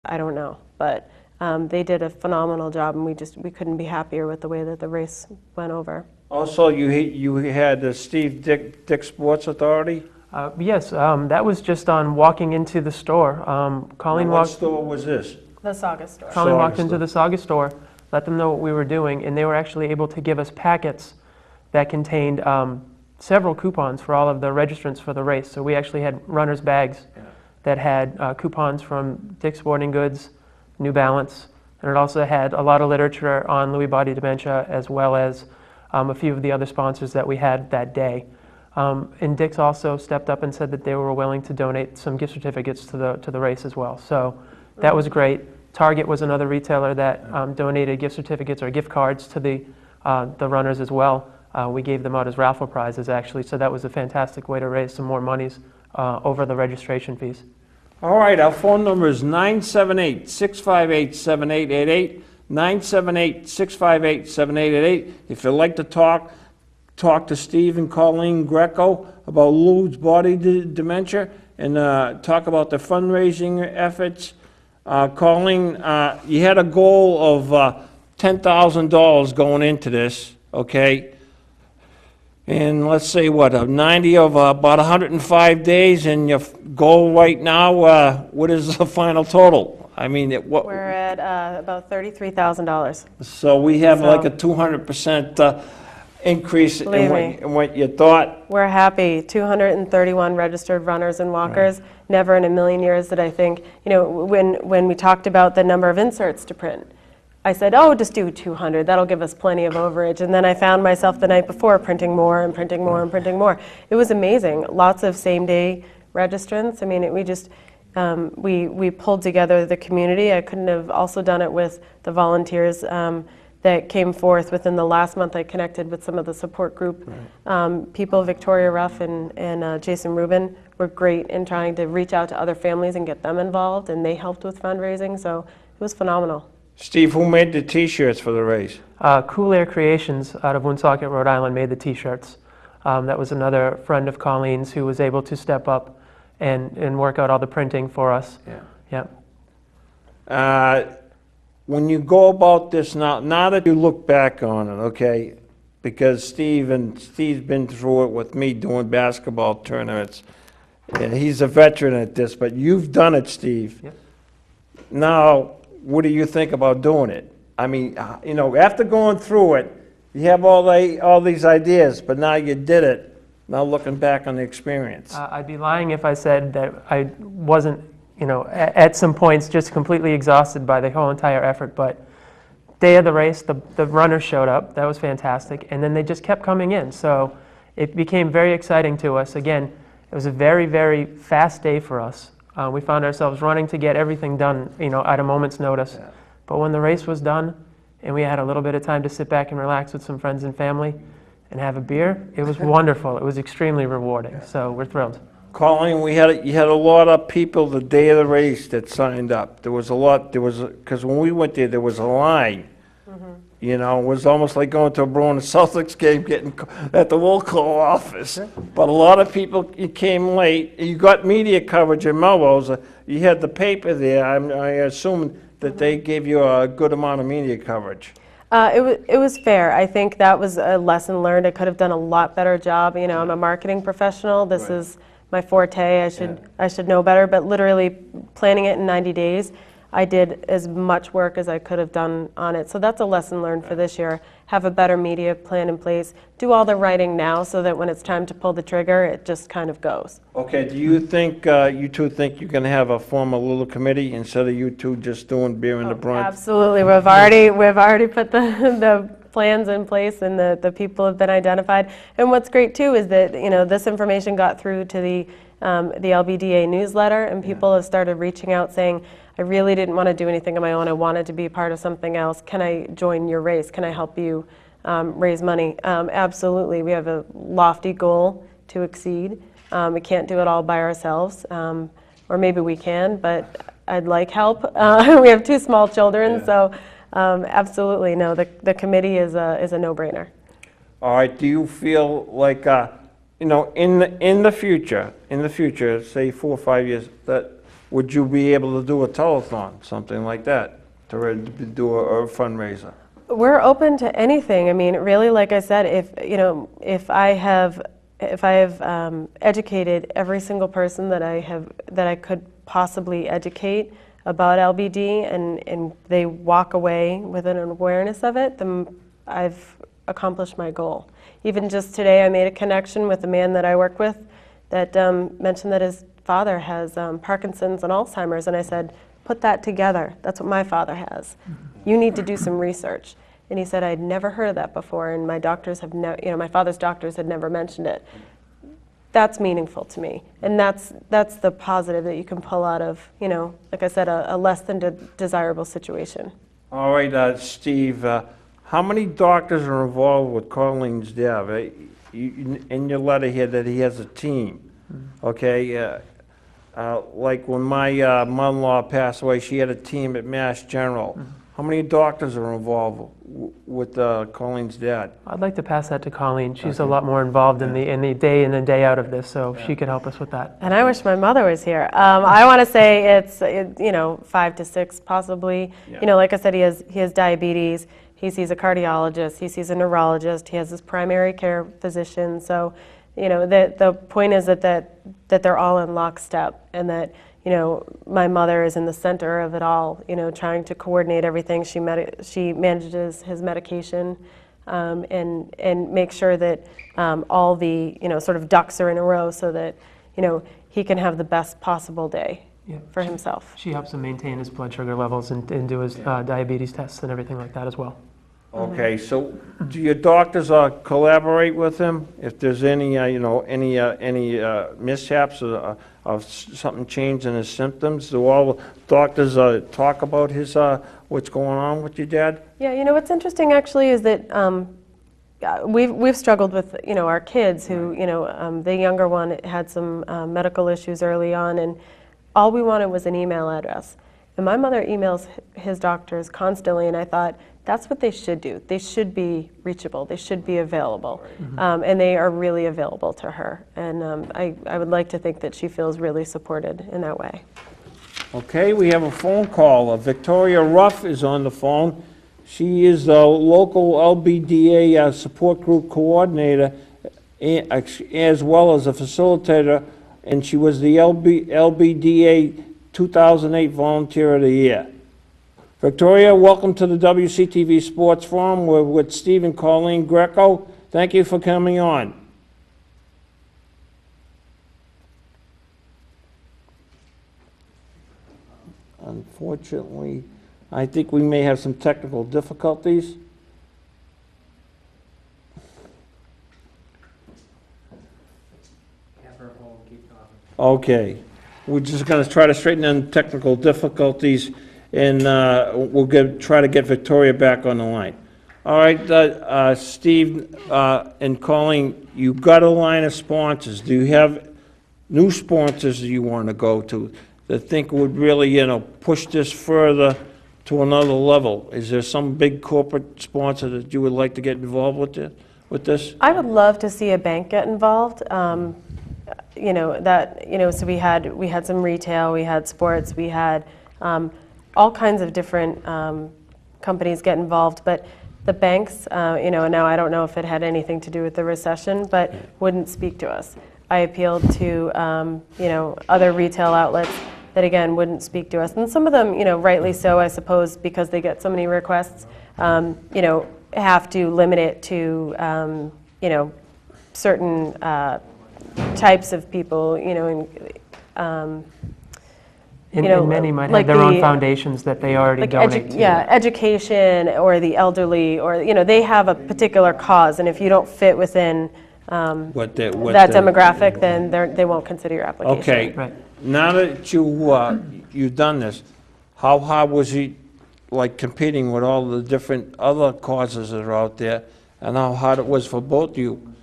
I don't know, but they did a phenomenal job, and we couldn't be happier with the way that the race went over. Also, you had the Steve Dick Sports Authority? Yes, that was just on walking into the store. Colleen What walked. store was this? The Saga store. Colleen Saga walked into store. the Saga store, let them know what we were doing, and they were actually able to give us packets that contained several coupons for all of the registrants for the race. So we actually had runners' bags that had coupons from Dick's Sporting Goods, New Balance, and it also had a lot of literature on Lewy Body Dementia, as well as a few of the other sponsors that we had that day. And Dick's also stepped up and said that they were willing to donate some gift certificates to the race as well. So that was great. Target was another retailer that donated gift certificates or gift cards to the runners as well. We gave them out as raffle prizes, actually, so that was a fantastic way to raise some more monies over the registration fees. All right, our phone number is 978-658-7888, 978-658-7888. If you'd like to talk to Steve and Colleen Greco about Lewy Body Dementia and talk about the fundraising efforts. Colleen, you had a goal of $10,000 going into this, okay? And let's say, what, 90 of about 105 days, and your goal right now, what is the final total? I mean, We're at about $33,000. So we have like a 200% increase in what you thought. We're happy. 231 registered runners and walkers. Right. Never in a million years did I think, when we talked about the number of inserts to print, I said, oh, just do 200. That'll give us plenty of overage. And then I found myself the night before printing more and printing more and printing more. It was amazing. Lots of same-day registrants. I mean, we pulled together the community. I couldn't have also done it with the volunteers that came forth within the last month. I connected with some of the support group people. Victoria Ruff and Jason Rubin were great in trying to reach out to other families and get them involved, and they helped with fundraising, so it was phenomenal. Steve, who made the T-shirts for the race? Cool Air Creations out of Woonsocket, Rhode Island made the T-shirts. That was another friend of Colleen's who was able to step up and work out all the printing for us. Yeah. When you go about this now that you look back on it, okay, because Steve's been through it with me doing basketball tournaments, and he's a veteran at this, but you've done it, Steve. Yep. Now, what do you think about doing it? I mean, after going through it, you have all these ideas, but now you did it. Now looking back on the experience. I'd be lying if I said that I wasn't, at some points just completely exhausted by the whole entire effort. But day of the race, the runners showed up. That was fantastic. And then they just kept coming in. So it became very exciting to us. Again, it was a very, very fast day for us. We found ourselves running to get everything done, at a moment's notice. Yeah. But when the race was done and we had a little bit of time to sit back and relax with some friends and family and have a beer, it was wonderful. It was extremely rewarding. Yeah. So we're thrilled. Colleen, you had a lot of people the day of the race that signed up. There was a lot. Because when we went there was a line. Mm-hmm. It was almost like going to a Bruins Celtics game, getting at the roll call office. But a lot of people came late. You got media coverage in Melrose. You had the paper there. I assume that they gave you a good amount of media coverage. It was fair. I think that was a lesson learned. I could have done a lot better job. I'm a marketing professional. This is my forte. I should know better. But literally planning it in 90 days. I did as much work as I could have done on it. So that's a lesson learned for this year. Have a better media plan in place. Do all the writing now so that when it's time to pull the trigger, it just kind of goes. Okay, do you think, you two think you can have a form a little committee instead of you two just doing beer in the brunch? Absolutely. We've already put the plans in place, and the people have been identified. And what's great too is that, this information got through to the LBDA newsletter, and people have started reaching out saying, I really didn't want to do anything on my own. I wanted to be part of something else. Can I join your race? Can I help you raise money? Absolutely. We have a lofty goal to exceed. We can't do it all by ourselves, or maybe we can, but I'd like help. We have 2 small children, so absolutely no. The committee is a no-brainer. All right. Do you feel like in the future, say 4 or 5 years, that would you be able to do a telethon, something like that, to do a fundraiser? We're open to anything. I mean, really, like I said, if I have educated every single person that I could possibly educate about LBD, and they walk away with an awareness of it, then I've accomplished my goal. Even just today, I made a connection with a man that I work with that mentioned that his father has Parkinson's and Alzheimer's, and I said, put that together. That's what my father has. You need to do some research. And he said, I'd never heard of that before, and my doctors have my father's doctors had never mentioned it. That's meaningful to me, and that's the positive that you can pull out of, like I said, a less than desirable situation. All right, Steve, how many doctors are involved with Colleen's death? In your letter here that he has a team, okay? Like when my mother-in-law passed away, she had a team at Mass General. How many doctors are involved with Colleen's dad? I'd like to pass that to Colleen. She's a lot more involved in the day in and day out of this, so she could help us with that. And I wish my mother was here. I want to say it's 5 to 6 possibly. Yeah. Like I said, he has diabetes. He sees a cardiologist. He sees a neurologist. He has his primary care physician. So, the point is that they're all in lockstep, and that my mother is in the center of it all, trying to coordinate everything. She manages his medication, and make sure that all the, sort of ducks are in a row so that, he can have the best possible day for himself. She helps him maintain his blood sugar levels and do his diabetes tests and everything like that as well. Okay, so do your doctors collaborate with him if there's any mishaps of something changed in his symptoms? Do all doctors talk about what's going on with your dad? Yeah, what's interesting actually is that we've struggled with our kids who the younger one had some medical issues early on, and all we wanted was an email address. And my mother emails his doctors constantly, and I thought, that's what they should do. They should be reachable. They should be available. Right. And they are really available to her. And I would like to think that she feels really supported in that way. Okay, we have a phone call. Victoria Ruff is on the phone. She is the local LBDA support group coordinator, as well as a facilitator, and she was the LBDA 2008 Volunteer of the Year. Victoria, welcome to the WCTV Sports Forum. We're with Steve and Colleen Greco. Thank you for coming on. Unfortunately, I think we may have some technical difficulties. Okay, we're just going to try to straighten out technical difficulties, and we'll try to get Victoria back on the line. All right, Steve and Colleen, you've got a line of sponsors. Do you have new sponsors that you want to go to that think would really, push this further to another level? Is there some big corporate sponsor that you would like to get involved with this? I would love to see a bank get involved. So we had some retail, we had sports, we had all kinds of different companies get involved, but the banks, now I don't know if it had anything to do with the recession, but wouldn't speak to us. I appealed to, other retail outlets that, again, wouldn't speak to us. And some of them, rightly so, I suppose, because they get so many requests, have to limit it to, certain types of people, and many might have their own foundations that they already donate to. Yeah, education or the elderly, or they have a particular cause, and if you don't fit within that demographic, then they won't consider your application. Okay, right. Now that you've done this, how hard was it, like, competing with all the different other causes that are out there, and how hard it was for both of you